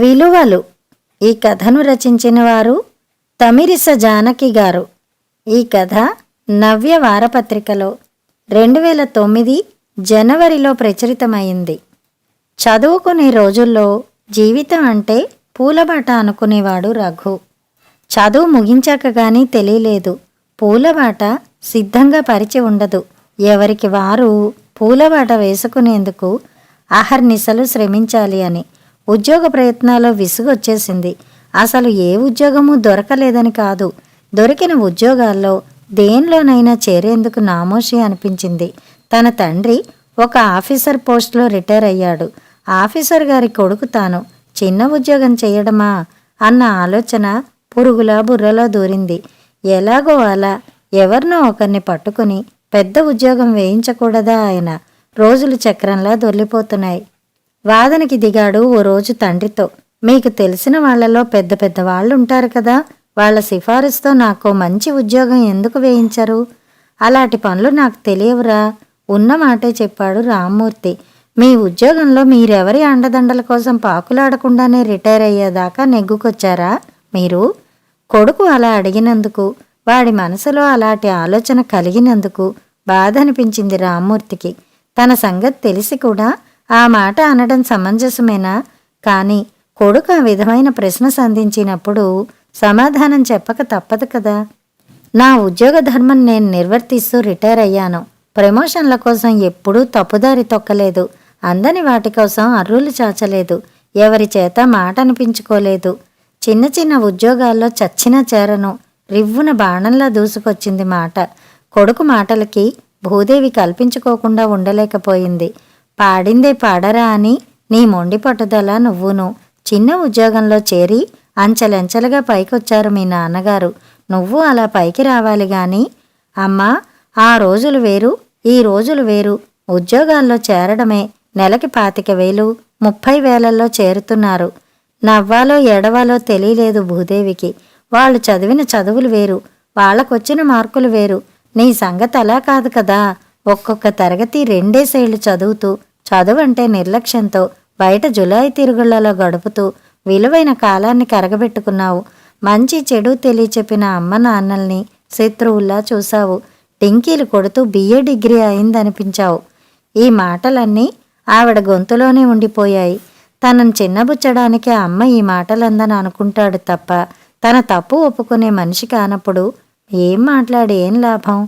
విలువలు. ఈ కథను రచించిన వారు తమిరిస జానకి గారు. ఈ కథ నవ్య వారపత్రికలో 2009 జనవరిలో ప్రచురితమైంది. చదువుకునే రోజుల్లో జీవితం అంటే పూలబాట అనుకునేవాడు రఘు. చదువు ముగించాక గానీ తెలియలేదు, పూలబాట సిద్ధంగా పరిచి ఉండదు. ఎవరికి వారు పూలబాట వేసుకునేందుకు అహర్నిశలు శ్రమించాలి అని. ఉద్యోగ ప్రయత్నాల్లో విసుగొచ్చేసింది. అసలు ఏ ఉద్యోగమూ దొరకలేదని కాదు, దొరికిన ఉద్యోగాల్లో దేనిలోనైనా చేరేందుకు నామోషి అనిపించింది. తన తండ్రి ఒక ఆఫీసర్ పోస్టులో రిటైర్ అయ్యాడు. ఆఫీసర్ గారి కొడుకు తాను చిన్న ఉద్యోగం చేయడమా అన్న ఆలోచన పురుగులా బుర్రలో దూరింది. ఎలాగో అలా ఎవరినో ఒకరిని పట్టుకుని పెద్ద ఉద్యోగం వేయించకూడదా ఆయన? రోజులు చక్రంలా దొర్లిపోతున్నాయి. వాదనకి దిగాడు ఓ రోజు తండ్రితో. మీకు తెలిసిన వాళ్లలో పెద్ద పెద్ద వాళ్ళుంటారు కదా, వాళ్ల సిఫారసుతో నాకు మంచి ఉద్యోగం ఎందుకు వేయించరు? అలాంటి పనులు నాకు తెలియవురా, ఉన్న మాటే చెప్పాడు రామ్మూర్తి. మీ ఉద్యోగంలో మీరెవరి అండదండల కోసం పాకులాడకుండానే రిటైర్ అయ్యేదాకా నెగ్గుకొచ్చారా మీరు? కొడుకు అలా అడిగినందుకు, వాడి మనసులో అలాంటి ఆలోచన కలిగినందుకు బాధ అనిపించింది రామ్మూర్తికి. తన సంగతి తెలిసి కూడా ఆ మాట అనడం సమంజసమేనా? కానీ కొడుకు ఆ విధమైన ప్రశ్న సంధించినప్పుడు సమాధానం చెప్పక తప్పదు కదా. నా ఉద్యోగ ధర్మం నేను నిర్వర్తిస్తూ రిటైర్ అయ్యాను. ప్రమోషన్ల కోసం ఎప్పుడూ తప్పుదారి తొక్కలేదు. అందని వాటి కోసం అర్రులు చాచలేదు. ఎవరి చేత మాట అనిపించుకోలేదు. చిన్న చిన్న ఉద్యోగాల్లో చచ్చినా చేరను. రివ్వున బాణంలా దూసుకొచ్చింది మాట. కొడుకు మాటలకి భూదేవి కల్పించుకోకుండా ఉండలేకపోయింది. పాడిందే పాడరా అని నీ మొండి పట్టుదల నువ్వును. చిన్న ఉద్యోగంలో చేరి అంచెలంచెలుగా పైకొచ్చారు మీ నాన్నగారు. నువ్వు అలా పైకి రావాలి గాని. అమ్మా, ఆ రోజులు వేరు, ఈ రోజులు వేరు. ఉద్యోగాల్లో చేరడమే నెలకి 25,000, 30,000ల్లో చేరుతున్నారు. నవ్వాలో ఎడవాలో తెలియలేదు భూదేవికి. వాళ్ళు చదివిన చదువులు వేరు, వాళ్లకొచ్చిన మార్కులు వేరు. నీ సంగతి అలా కాదు కదా. ఒక్కొక్క తరగతి 2 ఏళ్ళు చదువుతూ, చదువంటే నిర్లక్ష్యంతో బయట జులాయి తిరుగుళ్లలో గడుపుతూ విలువైన కాలాన్ని కరగబెట్టుకున్నావు. మంచి చెడు తెలియచెప్పిన అమ్మ నాన్నల్ని శత్రువుల్లా చూశావు. టింకీలు కొడుతూ BA డిగ్రీ అయిందనిపించావు. ఈ మాటలన్నీ ఆవిడ గొంతులోనే ఉండిపోయాయి. తనను చిన్నబుచ్చడానికి అమ్మ ఈ మాటలందని అనుకుంటాడు తప్ప తన తప్పు ఒప్పుకునే మనిషి కానప్పుడు ఏం మాట్లాడి ఏం లాభం?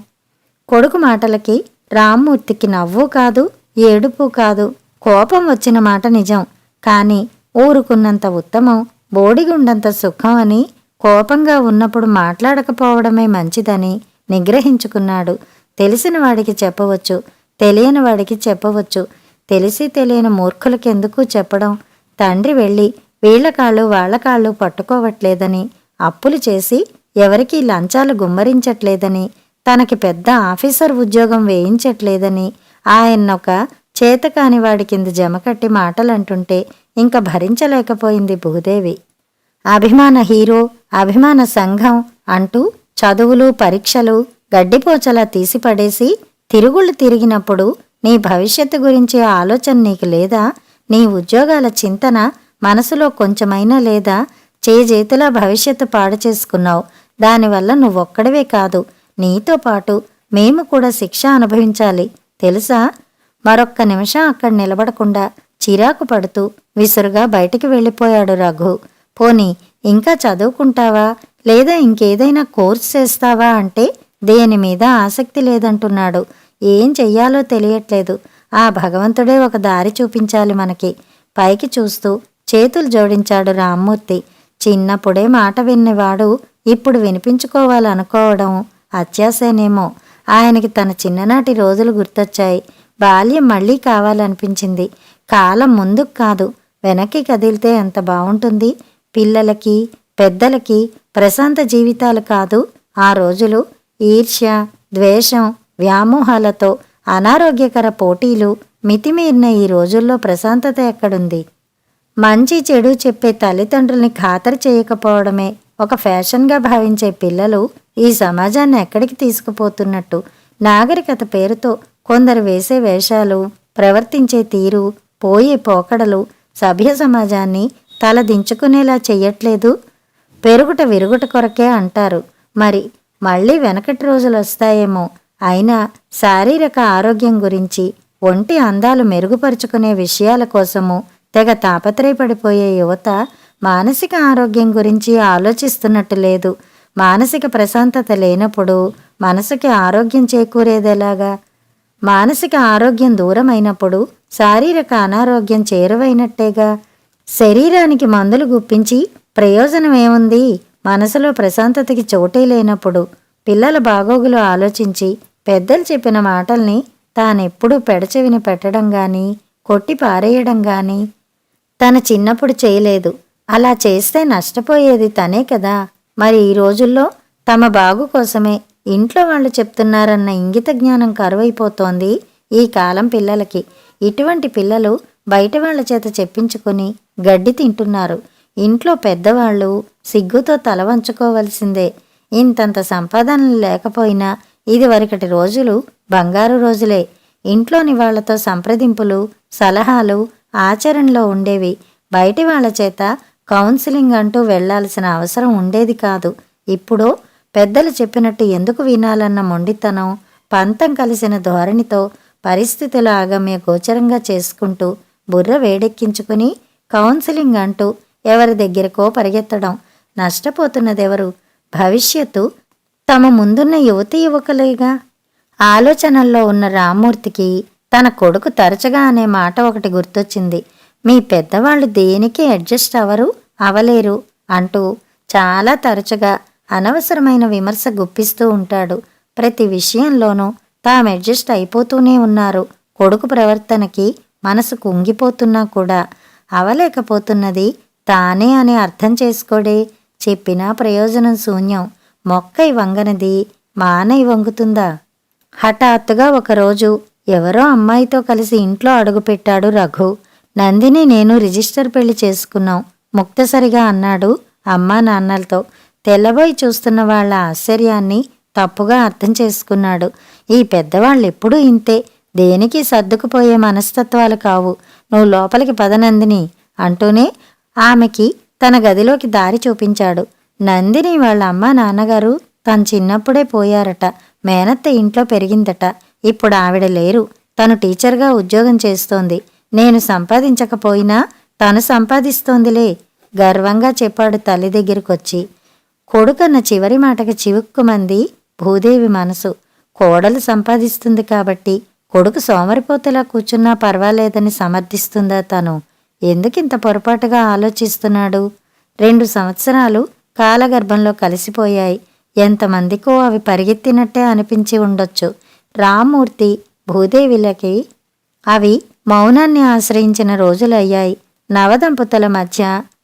కొడుకు మాటలకి రామ్మూర్తికి నవ్వు కాదు, ఏడుపు కాదు. కోపం వచ్చిన మాట నిజం, కానీ ఊరుకున్నంత ఉత్తమం, బోడిగుండంత సుఖం అని కోపంగా ఉన్నప్పుడు మాట్లాడకపోవడమే మంచిదని నిగ్రహించుకున్నాడు. తెలిసిన వాడికి చెప్పవచ్చు, తెలియని వాడికి చెప్పవచ్చు. తెలిసి తెలియని మూర్ఖులకెందుకు చెప్పడం? తండ్రి వెళ్ళి వీళ్ల కాళ్ళు వాళ్ల కాళ్ళు పట్టుకోవట్లేదని, అప్పులు చేసి ఎవరికీ లంచాలు గుమ్మరించట్లేదని, తనకి పెద్ద ఆఫీసర్ ఉద్యోగం వేయించట్లేదని ఆయన్నొక చేతకాని వాడి కింద జమకట్టి మాటలంటుంటే ఇంక భరించలేకపోయింది భూదేవి. అభిమాన హీరో, అభిమాన సంఘం అంటూ చదువులు పరీక్షలు గడ్డిపోచలా తీసిపడేసి తిరుగుళ్ళు తిరిగినప్పుడు నీ భవిష్యత్తు గురించి ఆలోచన నీకు లేదా? నీ ఉద్యోగాల చింతన మనసులో కొంచెమైనా లేదా? చేజేతులా భవిష్యత్తు పాడు చేసుకున్నావు. దానివల్ల నువ్వొక్కడవే కాదు, నీతో పాటు మేము కూడా శిక్ష అనుభవించాలి తెలుసా? మరొక్క నిమిషం అక్కడ నిలబడకుండా చిరాకు పడుతూ విసురుగా బయటికి వెళ్ళిపోయాడు రఘు. పోనీ ఇంకా చదువుకుంటావా, లేదా ఇంకేదైనా కోర్సు చేస్తావా అంటే దేని మీద ఆసక్తి లేదంటున్నాడు. ఏం చెయ్యాలో తెలియట్లేదు. ఆ భగవంతుడే ఒక దారి చూపించాలి మనకి. పైకి చూస్తూ చేతులు జోడించాడు రామ్మూర్తి. చిన్నప్పుడే మాట విన్నవాడు ఇప్పుడు వినిపించుకోవాలనుకోవడం అత్యాశనేమో. ఆయనకి తన చిన్ననాటి రోజులు గుర్తొచ్చాయి. బాల్యం మళ్ళీ కావాలనిపించింది. కాలం ముందుకు కాదు, వెనక్కి కదిలితే ఎంత బావుంటుంది. పిల్లలకి పెద్దలకి ప్రశాంత జీవితాలు కాదు ఆ రోజులు. ఈర్ష్య, ద్వేషం, వ్యామోహాలతో అనారోగ్యకర పోటీలు మితిమీరిన ఈ రోజుల్లో ప్రశాంతత ఎక్కడుంది? మంచి చెడు చెప్పే తల్లిదండ్రుల్ని ఖాతరు చేయకపోవడమే ఒక ఫ్యాషన్గా భావించే పిల్లలు ఈ సమాజాన్ని ఎక్కడికి తీసుకుపోతున్నట్టు? నాగరికత పేరుతో కొందరు వేసే వేషాలు, ప్రవర్తించే తీరు, పోయే పోకడలు సభ్య సమాజాన్ని తల దించుకునేలా చెయ్యట్లేదు. పెరుగుట విరుగుట కొరకే అంటారు. మరి మళ్ళీ వెనకటి రోజులు వస్తాయేమో. అయినా శారీరక ఆరోగ్యం గురించి, ఒంటి అందాలు మెరుగుపరుచుకునే విషయాల కోసము తెగ తాపత్రయపడిపోయే యువత మానసిక ఆరోగ్యం గురించి ఆలోచిస్తున్నట్టు లేదు. మానసిక ప్రశాంతత లేనప్పుడు మనసుకి ఆరోగ్యం చేకూరేదెలాగా? మానసిక ఆరోగ్యం దూరమైనప్పుడు శారీరక అనారోగ్యం చేరువైనట్టేగా. శరీరానికి మందులు గుప్పించి ప్రయోజనమేముంది? మనసులో ప్రశాంతతకి చోటే లేనప్పుడు. పిల్లల బాగోగులు ఆలోచించి పెద్దలు చెప్పిన మాటల్ని తానెప్పుడూ పెడచెవిన పెట్టడం గాని, కొట్టి పారేయడం గాని తన చిన్నప్పుడు చేయలేదు. అలా చేస్తే నష్టపోయేది తనే కదా. మరి ఈ రోజుల్లో తమ బాగు కోసమే ఇంట్లో వాళ్ళు చెప్తున్నారన్న ఇంగిత జ్ఞానం కరువైపోతోంది ఈ కాలం పిల్లలకి. ఇటువంటి పిల్లలు బయట వాళ్ళ చేత చెప్పించుకుని గడ్డి తింటున్నారు. ఇంట్లో పెద్దవాళ్ళు సిగ్గుతో తల వంచుకోవలసిందే. ఇంతంత సంపాదనలు లేకపోయినా ఇదివరకటి రోజులు బంగారు రోజులే. ఇంట్లోని వాళ్లతో సంప్రదింపులు, సలహాలు ఆచరణలో ఉండేవి. బయటి వాళ్ళ చేత కౌన్సిలింగ్ అంటూ వెళ్లాల్సిన అవసరం ఉండేది కాదు. ఇప్పుడు పెద్దలు చెప్పినట్టు ఎందుకు వినాలన్న మొండితనం, పంతం కలిసిన ధోరణితో పరిస్థితుల ఆగమ్య గోచరంగా చేసుకుంటూ బుర్ర వేడెక్కించుకుని కౌన్సిలింగ్ అంటూ ఎవరి దగ్గరకో పరిగెత్తడం. నష్టపోతున్నదెవరు? భవిష్యత్తు తమ ముందున్న యువతీ యువకులేగా. ఆలోచనల్లో ఉన్న రామ్మూర్తికి తన కొడుకు తరచుగా అనే మాట ఒకటి గుర్తొచ్చింది. మీ పెద్దవాళ్ళు దేనికి అడ్జస్ట్ అవలేరు అంటూ చాలా తరచుగా అనవసరమైన విమర్శ గుప్పిస్తూ ఉంటాడు. ప్రతి విషయంలోనూ తాము అడ్జస్ట్ అయిపోతూనే ఉన్నారు. కొడుకు ప్రవర్తనకి మనసు కుంగిపోతున్నా కూడా అవలేకపోతున్నది తానే అని అర్థం చేసుకోడే. చెప్పినా ప్రయోజనం శూన్యం. మొక్కై వంగనిది మానై వంగుతుందా? హఠాత్తుగా ఒకరోజు ఎవరో అమ్మాయితో కలిసి ఇంట్లో అడుగుపెట్టాడు రఘు. నందిని నేను రిజిస్టర్ పెళ్లి చేసుకున్నాం ముక్తసరిగా అన్నాడు అమ్మా నాన్నలతో. తెల్లబోయి చూస్తున్న వాళ్ల ఆశ్చర్యాన్ని తప్పుగా అర్థం చేసుకున్నాడు. ఈ పెద్దవాళ్ళెప్పుడూ ఇంతే, దేనికి సర్దుకుపోయే మనస్తత్వాలు కావు. నువ్వు లోపలికి పదనందిని అంటూనే ఆమెకి తన గదిలోకి దారి చూపించాడు. నందిని వాళ్ళ అమ్మా నాన్నగారు తను చిన్నప్పుడే పోయారట. మేనత్త ఇంట్లో పెరిగిందట. ఇప్పుడు ఆవిడ లేరు. తను టీచర్గా ఉద్యోగం చేస్తోంది. నేను సంపాదించకపోయినా తను సంపాదిస్తోందిలే గర్వంగా చెప్పాడు తల్లి దగ్గరకొచ్చి. కొడుకన్న చివరి మాటకి చివుక్కుమంది భూదేవి మనసు. కోడలు సంపాదిస్తుంది కాబట్టి కొడుకు సోమరిపోతలా కూర్చున్నా పర్వాలేదని సమర్థిస్తుందా తను? ఎందుకింత పొరపాటుగా ఆలోచిస్తున్నాడు? 2 సంవత్సరాలు కాలగర్భంలో కలిసిపోయాయి. ఎంతమందికో అవి పరిగెత్తినట్టే అనిపించి ఉండొచ్చు. రామ్మూర్తి భూదేవిలకి అవి మౌనాన్ని ఆశ్రయించిన రోజులయ్యాయి. నవదంపతుల మధ్య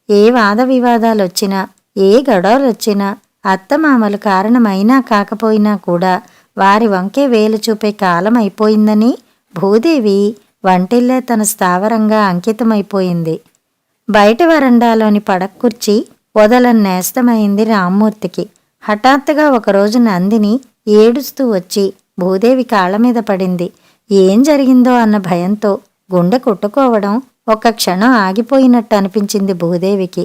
ఏ వాద వివాదాలొచ్చినా, ఏ గొడవలొచ్చినా అత్తమామలు కారణమైనా కాకపోయినా కూడా వారి వంకే వేలు చూపే కాలం అయిపోయిందని భూదేవి వంటిల్లే తన స్థావరంగా అంకితమైపోయింది. బయట వరండాలోని పడక్కుర్చి వదలన్నేస్తమైంది రామ్మూర్తికి. హఠాత్తుగా ఒకరోజు నందిని ఏడుస్తూ వచ్చి భూదేవి కాళ్లమీద పడింది. ఏం జరిగిందో అన్న భయంతో గుండె కొట్టుకోవడం ఒక్క క్షణం ఆగిపోయినట్టు అనిపించింది భూదేవికి.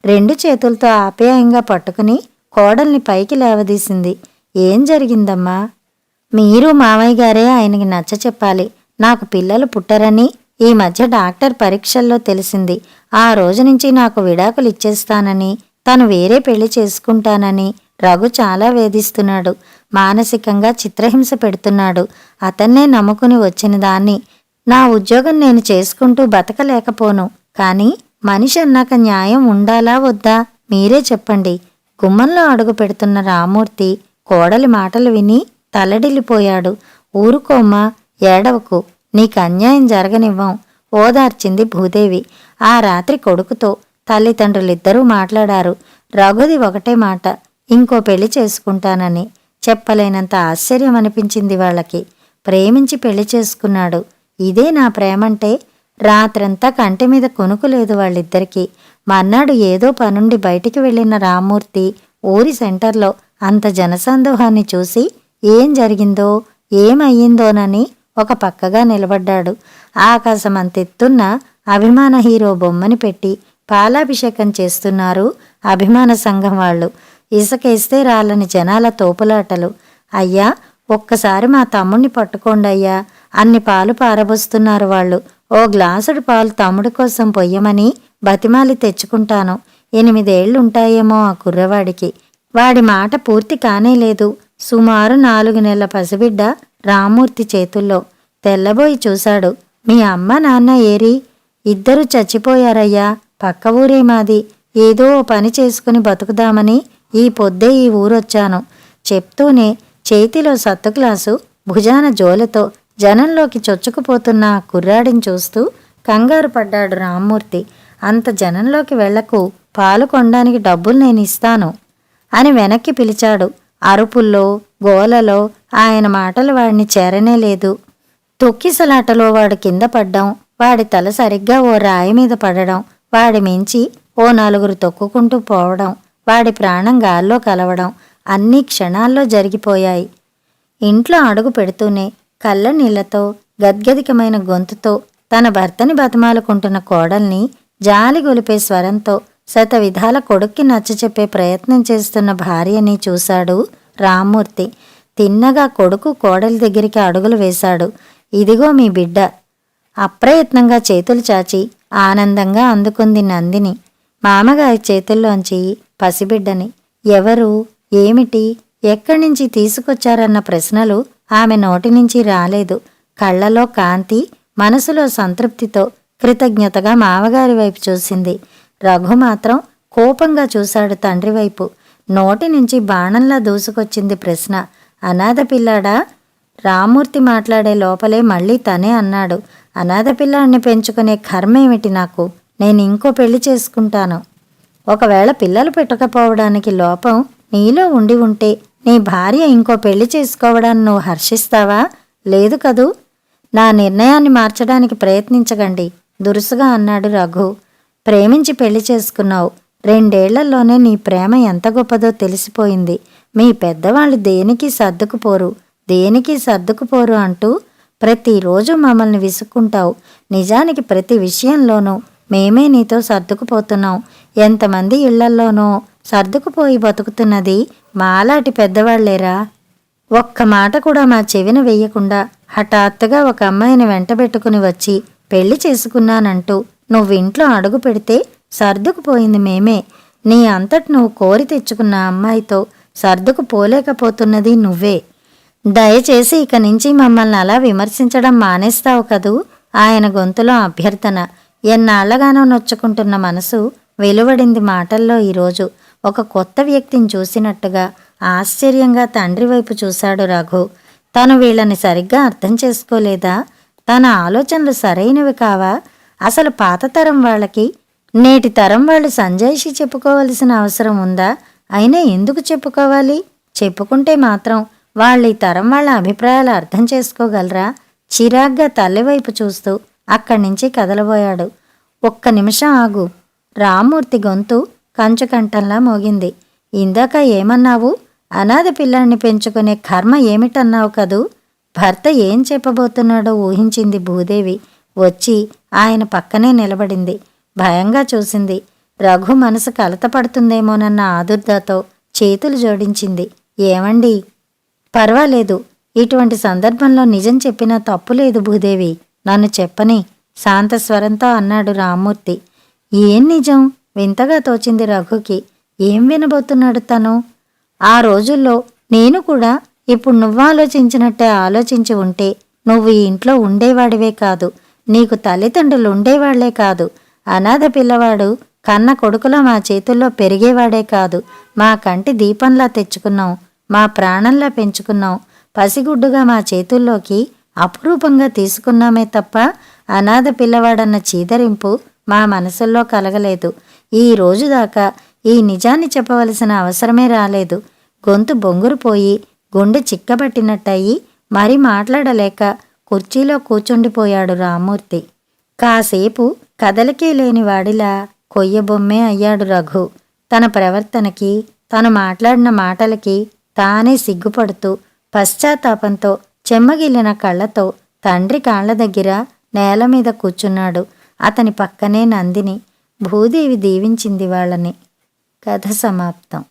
2 చేతులతో ఆప్యాయంగా పట్టుకుని కోడల్ని పైకి లేవదీసింది. ఏం జరిగిందమ్మా? మీరు మామయ్య గారే ఆయనకి నచ్చ చెప్పాలి. నాకు పిల్లలు పుట్టరని ఈ మధ్య డాక్టర్ పరీక్షల్లో తెలిసింది. ఆ రోజు నుంచి నాకు విడాకులు ఇచ్చేస్తానని, తను వేరే పెళ్లి చేసుకుంటానని రఘు చాలా వేధిస్తున్నాడు. మానసికంగా చిత్రహింస పెడుతున్నాడు. అతన్నే నమ్ముకుని వచ్చిన దాన్ని. నా ఉద్యోగం నేను చేసుకుంటూ బతకలేకపోను. కానీ మనిషి అన్నాక న్యాయం ఉండాలా వద్దా మీరే చెప్పండి. గుమ్మంలో అడుగు పెడుతున్న రామ్మూర్తి కోడలి మాటలు విని తల్లడిల్లిపోయాడు. ఊరుకోమ్మా, ఏడవకు, నీకు అన్యాయం జరగనివ్వం ఓదార్చింది భూదేవి. ఆ రాత్రి కొడుకుతో తల్లిదండ్రులిద్దరూ మాట్లాడారు. రఘుది ఒకటే మాట, ఇంకో పెళ్లి చేసుకుంటానని. చెప్పలేనంత ఆశ్చర్యం అనిపించింది వాళ్ళకి. ప్రేమించి పెళ్లి చేసుకున్నాడు. ఇదే నా ప్రేమంటే? రాత్రంతా కంటి మీద కొనుకులేదు వాళ్ళిద్దరికీ. మర్నాడు ఏదో పనుండి బయటికి వెళ్లిన రామ్మూర్తి ఊరి సెంటర్లో అంత జనసందోహాన్ని చూసి ఏం జరిగిందో ఏమయ్యిందోనని ఒక పక్కగా నిలబడ్డాడు. ఆకాశమంతెత్తున్న అభిమాన హీరో బొమ్మని పెట్టి పాలాభిషేకం చేస్తున్నారు అభిమాన సంఘం వాళ్ళు. ఇసుకేస్తే రాలని జనాల తోపులాటలు. అయ్యా, ఒక్కసారి మా తమ్ముణ్ణి పట్టుకోండయ్యా, అన్ని పాలు పారబోస్తున్నారు వాళ్ళు. ఓ గ్లాసుడు పాలు తమ్ముడి కోసం పొయ్యమని బతిమాలి తెచ్చుకుంటాను. 8 ఏళ్లుంటాయేమో ఆ కుర్రవాడికి. వాడి మాట పూర్తి కానేలేదు. సుమారు 4 నెలల పసిబిడ్డ రామ్మూర్తి చేతుల్లో. తెల్లబోయి చూశాడు. మీ అమ్మ నాన్న ఏరి? ఇద్దరూ చచ్చిపోయారయ్యా. పక్క ఊరే మాది. ఏదో ఓ పని చేసుకుని బతుకుదామని ఈ పొద్దే ఈ ఊరొచ్చాను చెప్తూనే చేతిలో సత్తు గ్లాసు, భుజాన జోలెతో జనంలోకి చొచ్చుకుపోతున్న ఆ కుర్రాడిని చూస్తూ కంగారు పడ్డాడు రామ్మూర్తి. అంత జనంలోకి వెళ్లకు, పాలు కొనడానికి డబ్బులు నేనిస్తాను అని వెనక్కి పిలిచాడు. అరుపుల్లో గోలలో ఆయన మాటలు వాడిని చేరనే లేదు. తొక్కిసలాటలో వాడు కింద పడ్డం, వాడి తల సరిగ్గా ఓ రాయి మీద పడడం, వాడి మించి ఓ 4 తొక్కుకుంటూ పోవడం, వాడి ప్రాణం గాల్లో కలవడం అన్నీ క్షణాల్లో జరిగిపోయాయి. ఇంట్లో అడుగు పెడుతూనే కళ్ళ నీళ్లతో గద్గదికమైన గొంతుతో తన భర్తని బతిమాలుకుంటున్న కోడల్ని జాలి గొలిపే స్వరంతో శతవిధాల కొడుక్కి నచ్చచెప్పే ప్రయత్నం చేస్తున్న భార్యని చూశాడు రామ్మూర్తి. తిన్నగా కొడుకు కోడలి దగ్గరికి అడుగులు వేశాడు. ఇదిగో మీ బిడ్డ. అప్రయత్నంగా చేతులు చాచి ఆనందంగా అందుకుంది నందిని మామగారి చేతుల్లోంచి పసిబిడ్డని. ఎవరు, ఏమిటి, ఎక్కడి నుంచి తీసుకొచ్చారన్న ప్రశ్నలు ఆమె నోటి నుంచి రాలేదు. కళ్లలో కాంతి, మనసులో సంతృప్తితో కృతజ్ఞతగా మామగారి వైపు చూసింది. రఘు మాత్రం కోపంగా చూశాడు తండ్రి వైపు. నోటి నుంచి బాణంలా దూసుకొచ్చింది ప్రశ్న. అనాథ పిల్లాడా? రామ్మూర్తి మాట్లాడే లోపలే మళ్ళీ తనే అన్నాడు. అనాథ పిల్లాడిని పెంచుకునే కర్మేమిటి నాకు? నేను ఇంకో పెళ్లి చేసుకుంటాను. ఒకవేళ పిల్లలు పెట్టకపోవడానికి లోపం నీలో ఉండి ఉంటే నీ భార్య ఇంకో పెళ్లి చేసుకోవడాన్ని నువ్వు హర్షిస్తావా? లేదు కదూ. నా నిర్ణయాన్ని మార్చడానికి ప్రయత్నించకండి దురుసుగా అన్నాడు రఘు. ప్రేమించి పెళ్లి చేసుకున్నావు. 2 ఏళ్లలోనే నీ ప్రేమ ఎంత గొప్పదో తెలిసిపోయింది. మీ పెద్దవాళ్ళు దేనికి సర్దుకుపోరు అంటూ ప్రతిరోజు మమ్మల్ని విసుక్కుంటావు. నిజానికి ప్రతి విషయంలోనూ మేమే నీతో సర్దుకుపోతున్నాం. ఎంతమంది ఇళ్లల్లోనో సర్దుకుపోయి బతుకుతున్నది మాలాంటి పెద్దవాళ్లేరా. ఒక్క మాట కూడా మా చెవిన వెయ్యకుండా హఠాత్తుగా ఒక అమ్మాయిని వెంటబెట్టుకుని వచ్చి పెళ్లి చేసుకున్నానంటూ నువ్వు ఇంట్లో అడుగు పెడితే సర్దుకుపోయింది మేమే. నీ అంతటి నువ్వు కోరి తెచ్చుకున్న అమ్మాయితో సర్దుకుపోలేకపోతున్నది నువ్వే. దయచేసి ఇక నుంచి మమ్మల్ని అలా విమర్శించడం మానేస్తావు కదూ. ఆయన గొంతులో అభ్యర్థన. ఎన్నాళ్లగానో నొచ్చుకుంటున్న మనసు వెలువడింది మాటల్లో. ఈరోజు ఒక కొత్త వ్యక్తిని చూసినట్టుగా ఆశ్చర్యంగా తండ్రి వైపు చూశాడు రఘు. తను వీళ్ళని సరిగ్గా అర్థం చేసుకోలేదా? తన ఆలోచనలు సరైనవి కావా? అసలు పాత తరం వాళ్ళకి నేటి తరం వాళ్ళు సంజాయిషి చెప్పుకోవలసిన అవసరం ఉందా? అయినా ఎందుకు చెప్పుకోవాలి? చెప్పుకుంటే మాత్రం వాళ్ళు ఈ తరం వాళ్ళ అభిప్రాయాలు అర్థం చేసుకోగలరా? చిరాగ్గా తల్లివైపు చూస్తూ అక్కడి నుంచి కదలబోయాడు. ఒక్క నిమిషం ఆగు. రామ్మూర్తి గొంతు కంచుకంఠంలా మోగింది. ఇందాక ఏమన్నావు? అనాథ పిల్లాన్ని పెంచుకునే కర్మ ఏమిటన్నావు కదూ. భర్త ఏం చెప్పబోతున్నాడో ఊహించింది భూదేవి. వచ్చి ఆయన పక్కనే నిలబడింది. భయంగా చూసింది. రఘు మనసు కలతపడుతుందేమోనన్న ఆదుర్దాతో చేతులు జోడించింది. ఏమండి? పర్వాలేదు. ఇటువంటి సందర్భంలో నిజం చెప్పినా తప్పులేదు భూదేవి. నన్ను చెప్పని శాంతస్వరంతో అన్నాడు రామ్మూర్తి. ఏం నిజం? వింతగా తోచింది రఘుకి. ఏం వినబోతున్నాడు తను? ఆ రోజుల్లో నేను కూడా ఇప్పుడు నువ్వు ఆలోచించినట్టే ఆలోచించి ఉంటే నువ్వు ఈ ఇంట్లో ఉండేవాడివే కాదు. నీకు తల్లిదండ్రులు ఉండేవాళ్లే కాదు. అనాథ పిల్లవాడు కన్న కొడుకులో మా చేతుల్లో పెరిగేవాడే కాదు. మా కంటి దీపంలా తెచ్చుకున్నాం. మా ప్రాణంలా పెంచుకున్నాం. పసిగుడ్డుగా మా చేతుల్లోకి అపురూపంగా తీసుకున్నామే తప్ప అనాథ పిల్లవాడన్న చీదరింపు మా మనసుల్లో కలగలేదు. ఈ రోజు దాకా ఈ నిజాన్ని చెప్పవలసిన అవసరమే రాలేదు. గొంతు బొంగురుపోయి గుండె చిక్కబట్టినట్టయి మరి మాట్లాడలేక కుర్చీలో కూర్చుండిపోయాడు రామ్మూర్తి. కాసేపు కదలికే లేని వాడిలా కొయ్యబొమ్మే అయ్యాడు రఘు. తన ప్రవర్తనకి, తను మాట్లాడిన మాటలకి తానే సిగ్గుపడుతూ పశ్చాత్తాపంతో చెమ్మగిల్లిన కళ్ళతో తండ్రి కాళ్ల దగ్గర నేల మీద కూర్చున్నాడు. అతని పక్కనే నందిని. భూదేవి దీవించింది వాళ్ళని. కథ సమాప్తం.